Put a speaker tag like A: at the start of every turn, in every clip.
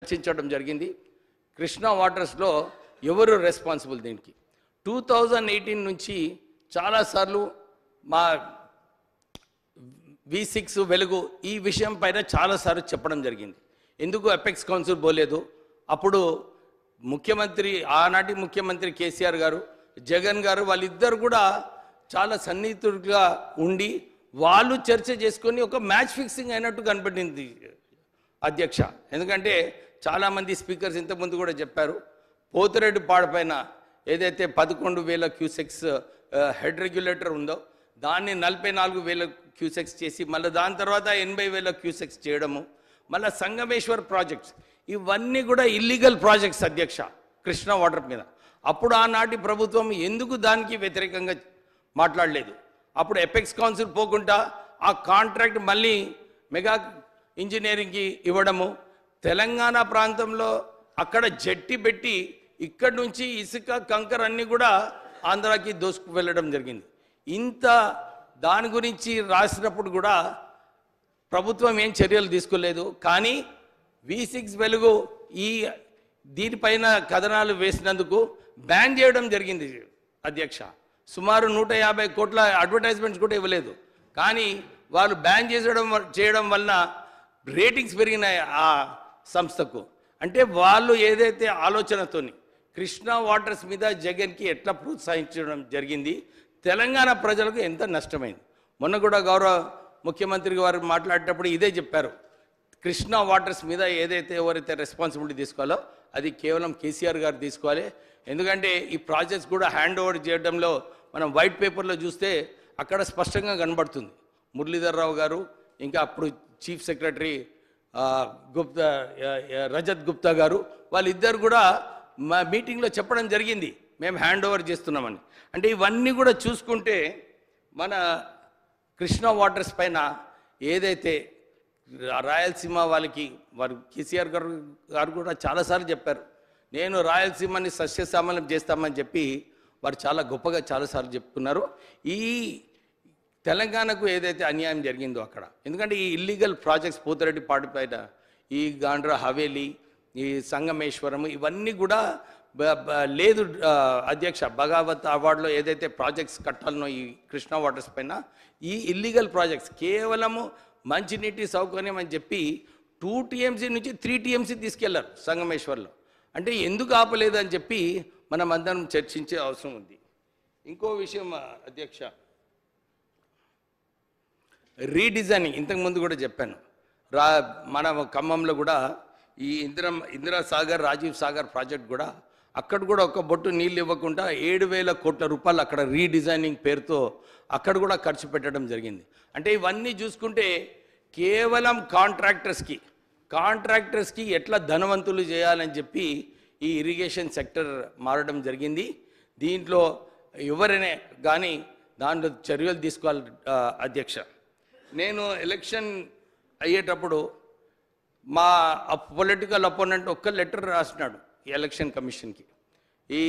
A: చర్చించడం జరిగింది. కృష్ణా వాటర్స్లో ఎవరు రెస్పాన్సిబుల్ దీనికి 2018 నుంచి చాలాసార్లు మా V6 వెలుగు ఈ విషయం పైన చాలాసార్లు చెప్పడం జరిగింది. ఎందుకు అపెక్స్ కౌన్సిల్ పోలేదు? అప్పుడు ముఖ్యమంత్రి ఆనాటి ముఖ్యమంత్రి కేసీఆర్ గారు, జగన్ గారు వాళ్ళిద్దరు కూడా చాలా సన్నిహితులుగా ఉండి వాళ్ళు చర్చ చేసుకొని ఒక మ్యాచ్ ఫిక్సింగ్ అయినట్టు కనపడింది అధ్యక్ష. ఎందుకంటే చాలామంది స్పీకర్స్ ఇంతకుముందు కూడా చెప్పారు, పోతిరెడ్డి పాడపైన ఏదైతే 11,000 క్యూసెక్స్ హెడ్ రెగ్యులేటర్ ఉందో దాన్ని 44,000 క్యూసెక్స్ చేసి మళ్ళీ దాని తర్వాత 80,000 క్యూసెక్స్ చేయడము, మళ్ళీ సంగమేశ్వర్ ప్రాజెక్ట్స్ ఇవన్నీ కూడా ఇల్లీగల్ ప్రాజెక్ట్స్ అధ్యక్ష కృష్ణా వాటర్ మీద. అప్పుడు ఆనాటి ప్రభుత్వం ఎందుకు దానికి వ్యతిరేకంగా మాట్లాడలేదు? అప్పుడు ఎపెక్స్ కౌన్సిల్ పోకుండా ఆ కాంట్రాక్ట్ మళ్ళీ మెగా ఇంజనీరింగ్కి ఇవ్వడము, తెలంగాణ ప్రాంతంలో అక్కడ జట్టి పెట్టి ఇక్కడి నుంచి ఇసుక కంకర్ అన్నీ కూడా ఆంధ్రాకి దోసుకు వెళ్ళడం జరిగింది. ఇంత దాని గురించి రాసినప్పుడు కూడా ప్రభుత్వం ఏం చర్యలు తీసుకోలేదు. కానీ V6 వెలుగు దీనిపైన కథనాలు వేసినందుకు బ్యాన్ చేయడం జరిగింది అధ్యక్ష. సుమారు 150 కోట్ల అడ్వర్టైజ్మెంట్స్ కూడా ఇవ్వలేదు. కానీ వాళ్ళు బ్యాన్ చేయడం వలన రేటింగ్స్ పెరిగినాయి ఆ సంస్థకు. అంటే వాళ్ళు ఏదైతే ఆలోచనతోని కృష్ణా వాటర్స్ మీద జగన్కి ఎట్లా ప్రోత్సహించడం జరిగింది, తెలంగాణ ప్రజలకు ఎంత నష్టమైంది. మొన్న కూడా గౌరవ ముఖ్యమంత్రి గారు మాట్లాడేటప్పుడు ఇదే చెప్పారు, కృష్ణా వాటర్స్ మీద ఏదైతే ఎవరైతే రెస్పాన్సిబిలిటీ తీసుకోవాలో అది కేవలం కేసీఆర్ గారు తీసుకోవాలి. ఎందుకంటే ఈ ప్రాజెక్ట్స్ కూడా హ్యాండ్ ఓవర్ చేయడంలో మనం వైట్ పేపర్లో చూస్తే అక్కడ స్పష్టంగా కనబడుతుంది. మురళీధర్ రావు గారు, ఇంకా అప్పుడు చీఫ్ సెక్రటరీ రజత్ గుప్తా గారు వాళ్ళిద్దరు కూడా మా మీటింగ్లో చెప్పడం జరిగింది, మేము హ్యాండ్ ఓవర్ చేస్తున్నామని. అంటే ఇవన్నీ కూడా చూసుకుంటే మన కృష్ణా వాటర్స్ పైన ఏదైతే రాయలసీమ వాళ్ళకి వారు కేసీఆర్ గారు కూడా చాలాసార్లు చెప్పారు, నేను రాయలసీమని సస్యశ్యామలం చేస్తామని చెప్పి వారు చాలా గొప్పగా చాలాసార్లు చెప్పుకున్నారు. ఈ తెలంగాణకు ఏదైతే అన్యాయం జరిగిందో అక్కడ, ఎందుకంటే ఈ ఇల్లీగల్ ప్రాజెక్ట్స్ పోతిరెడ్డి పాడుపైన ఈ గాండ్రా హవేలీ, ఈ సంగమేశ్వరం ఇవన్నీ కూడా లేదు అధ్యక్ష. భగావత్ అవార్డులో ఏదైతే ప్రాజెక్ట్స్ కట్టాలనో ఈ కృష్ణా వాటర్స్ పైన ఈ ఇల్లీగల్ ప్రాజెక్ట్స్ కేవలము మంచినీటి సౌకర్యం అని చెప్పి 2 TMC నుంచి 3 TMC తీసుకెళ్లారు సంగమేశ్వర్లో. అంటే ఎందుకు ఆపలేదు అని చెప్పి మనం అందరం చర్చించే అవసరం ఉంది. ఇంకో విషయం అధ్యక్ష, రీడిజైనింగ్ ఇంతకుముందు కూడా చెప్పాను. మన ఖమ్మంలో కూడా ఈ ఇందిరా సాగర్, రాజీవ్ సాగర్ ప్రాజెక్ట్ కూడా అక్కడ కూడా ఒక బొట్టు నీళ్ళు ఇవ్వకుండా 7,000 కోట్ల రూపాయలు అక్కడ రీడిజైనింగ్ పేరుతో అక్కడ కూడా ఖర్చు పెట్టడం జరిగింది. అంటే ఇవన్నీ చూసుకుంటే కేవలం కాంట్రాక్టర్స్కి ఎట్లా ధనవంతులు చేయాలని చెప్పి ఈ ఇరిగేషన్ సెక్టర్ మారడం జరిగింది. దీంట్లో ఎవరైనా కానీ దాంట్లో చర్యలు తీసుకోవాలి అధ్యక్ష. నేను ఎలక్షన్ అయ్యేటప్పుడు మా పొలిటికల్ అపోనెంట్ ఒక్క లెటర్ రాసినాడు ఎలక్షన్ కమిషన్కి, ఈ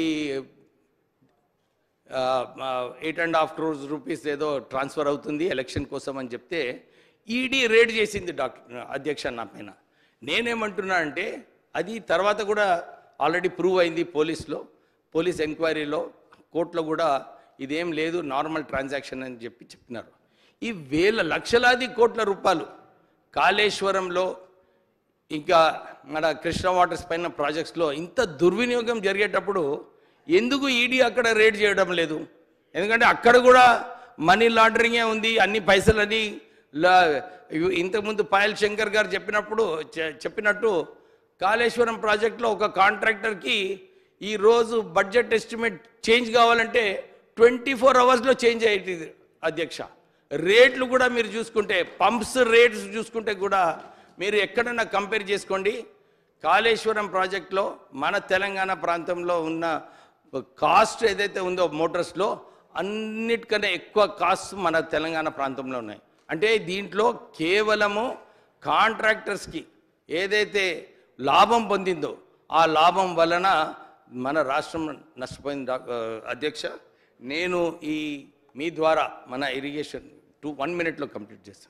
A: 8.5 crores రూపీస్ ఏదో ట్రాన్స్ఫర్ అవుతుంది ఎలక్షన్ కోసం అని చెప్తే ఈడీ రేడ్ చేసింది అధ్యక్ష నా పైన. నేనేమంటున్నా అంటే అది తర్వాత కూడా ఆల్రెడీ ప్రూవ్ అయింది పోలీస్ ఎంక్వైరీలో, కోర్టులో కూడా ఇదేం లేదు నార్మల్ ట్రాన్సాక్షన్ అని చెప్పినారు. ఈ లక్షలాది కోట్ల రూపాయలు కాళేశ్వరంలో ఇంకా మన కృష్ణా వాటర్స్ పైన ప్రాజెక్ట్స్లో ఇంత దుర్వినియోగం జరిగేటప్పుడు ఎందుకు ఈడీ అక్కడ రేడ్ చేయడం లేదు? ఎందుకంటే అక్కడ కూడా మనీ లాండరింగే ఉంది, అన్ని పైసలని. ఇంతకుముందు పాయల్ శంకర్ గారు చెప్పినట్టు కాళేశ్వరం ప్రాజెక్టులో ఒక కాంట్రాక్టర్కి ఈరోజు బడ్జెట్ ఎస్టిమేట్ చేంజ్ కావాలంటే 24 hours చేంజ్ అయ్యేది అధ్యక్ష. రేట్లు కూడా మీరు చూసుకుంటే పంప్స్ రేట్స్ చూసుకుంటే కూడా మీరు ఎక్కడన్నా కంపేర్ చేసుకోండి. కాళేశ్వరం ప్రాజెక్టులో మన తెలంగాణ ప్రాంతంలో ఉన్న కాస్ట్ ఏదైతే ఉందో మోటార్స్లో అన్నిటికన్నా ఎక్కువ కాస్ట్ మన తెలంగాణ ప్రాంతంలో ఉన్నాయి. అంటే దీంట్లో కేవలము కాంట్రాక్టర్స్కి ఏదైతే లాభం పొందిందో ఆ లాభం వలన మన రాష్ట్రం నష్టపోయింది అధ్యక్ష. నేను మీ ద్వారా మన ఇరిగేషన్ 1 minute కంప్లీట్ చేస్తాను.